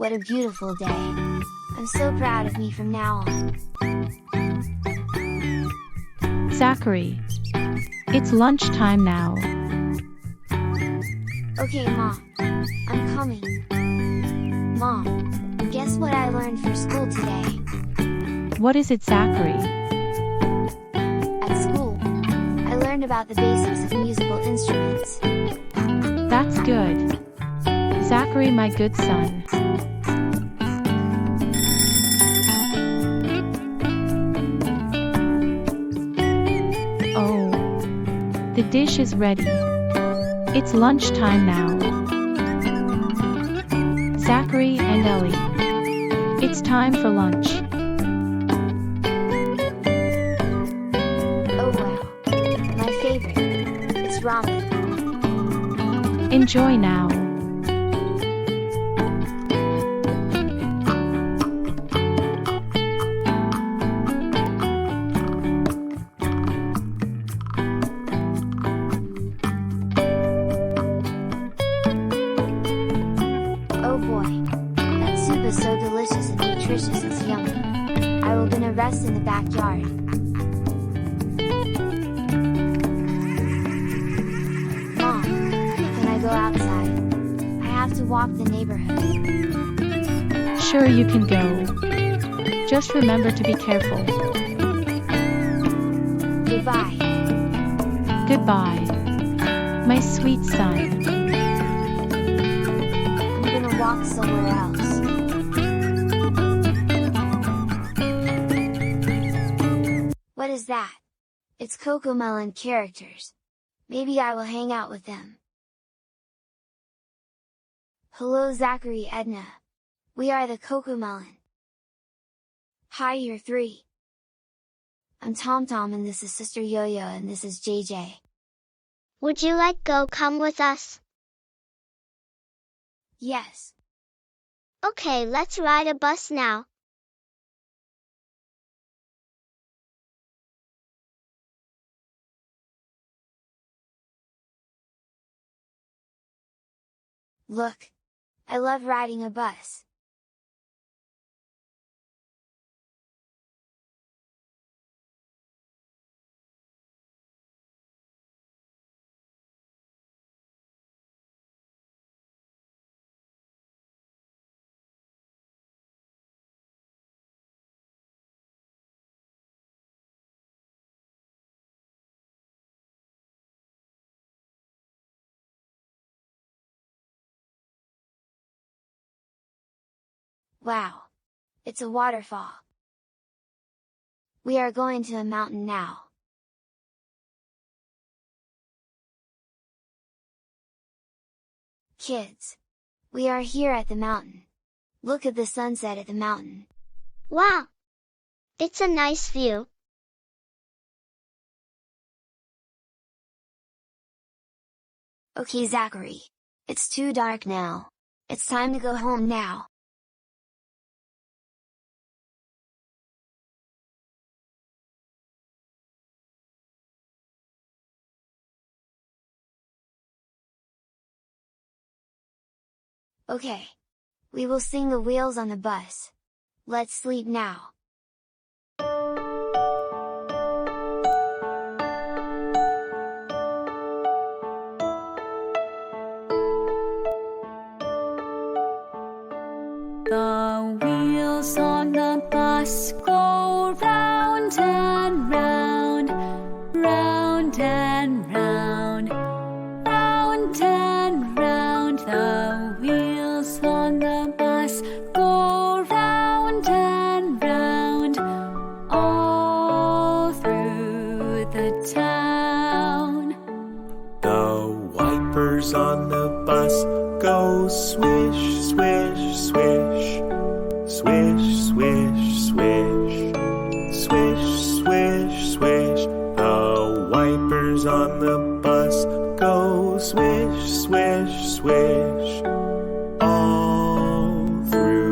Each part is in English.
What a beautiful day! I'm so proud of me from now on. Zachary, it's lunchtime now. Okay, Mom. I'm coming. Mom, guess what I learned for school today? What is it, Zachary? At school, I learned about the basics of musical instruments. That's good. Zachary, my good son. Oh, the dish is ready. It's lunchtime now. Zachary and Ellie, it's time for lunch. Oh wow, my favorite. It's ramen. Enjoy now. Oh boy, that soup is so delicious and nutritious, it's yummy. I will gonna rest in the backyard. Mom, can I go outside? I have to walk the neighborhood. Sure, you can go. Just remember to be careful. Goodbye. Goodbye, my sweet son. I'm gonna walk somewhere else. What is that? It's Cocomelon characters. Maybe I will hang out with them. Hello, Zachary Edna. We are the Cocomelon. Hi, you're 3. I'm Tom Tom and this is Sister Yo-Yo and this is JJ. Would you like go come with us? Yes. Okay, let's ride a bus now. Look! I love riding a bus. Wow! It's a waterfall. We are going to a mountain now. Kids! We are here at the mountain. Look at the sunset at the mountain. Wow! It's a nice view. Okay, Zachary. It's too dark now. It's time to go home now. Okay. We will sing the wheels on the bus. Let's sleep now. The wheels on the bus go round and round, round and round, round and round. The wheels on the bus go round and round, all through the town. The wipers on the bus go swish, swish, swish, swish, swish, swish, swish, swish, swish. The wipers on the bus go swish, swish, swish, all through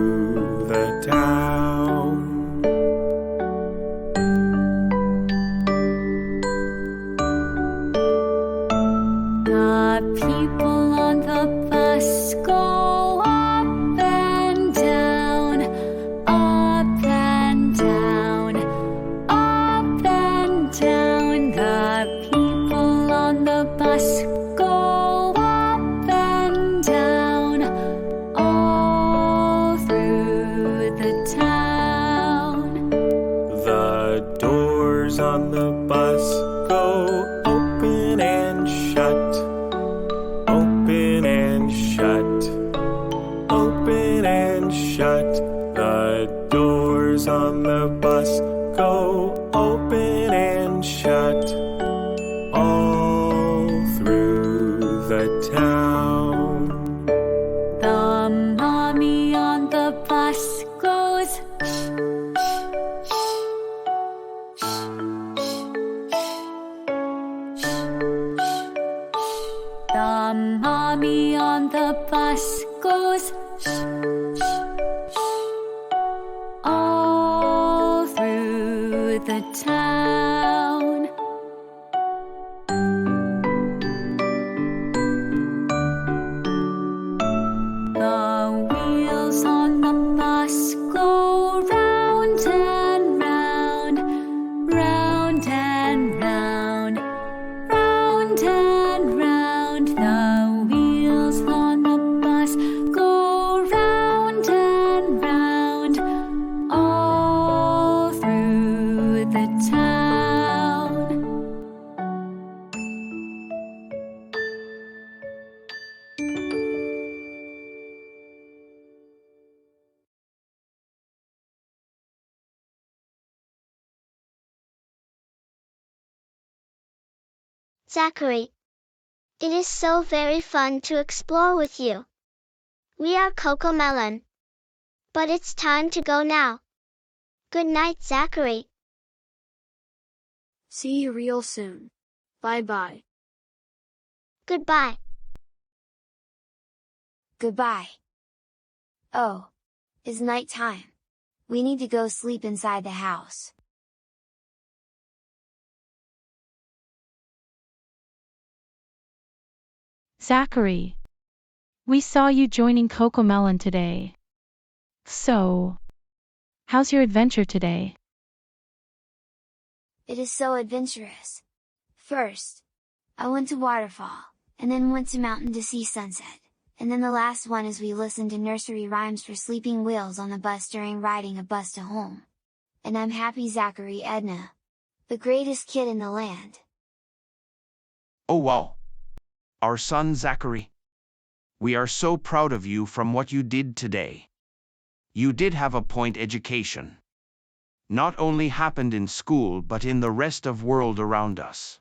on the bus go open and shut, open and shut, open and shut. The doors on the bus go open and shut, all through the town. The mommy on the bus goes The mommy on the bus goes all through the town. The wheels on the bus go round and round, round and round, round and round. The wheels on the bus go round and round, all through the town. Zachary, it is so very fun to explore with you. We are Cocomelon. But it's time to go now. Good night, Zachary. See you real soon. Bye bye. Goodbye. Goodbye. Oh, it's night time. We need to go sleep inside the house. Zachary, we saw you joining Cocomelon today. So, how's your adventure today? It is so adventurous. First, I went to waterfall, and then went to mountain to see sunset, and then the last one is we listened to nursery rhymes for sleeping wheels on the bus during riding a bus to home. And I'm happy Zachary Edna, the greatest kid in the land. Oh wow! Our son Zachary. We are so proud of you from what you did today. You did have a point education. Not only happened in school but in the rest of world around us.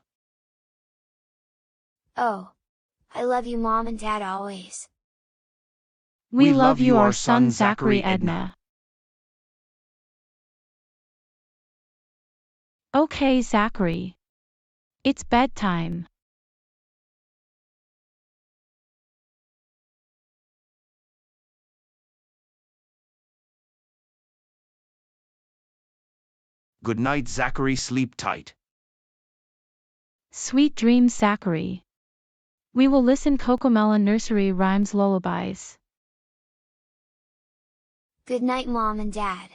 Oh, I love you Mom and Dad always. We love you, our son Zachary Edna. Okay, Zachary. It's bedtime. Good night, Zachary. Sleep tight. Sweet dreams, Zachary. We will listen Cocomelon nursery rhymes lullabies. Good night Mom and Dad.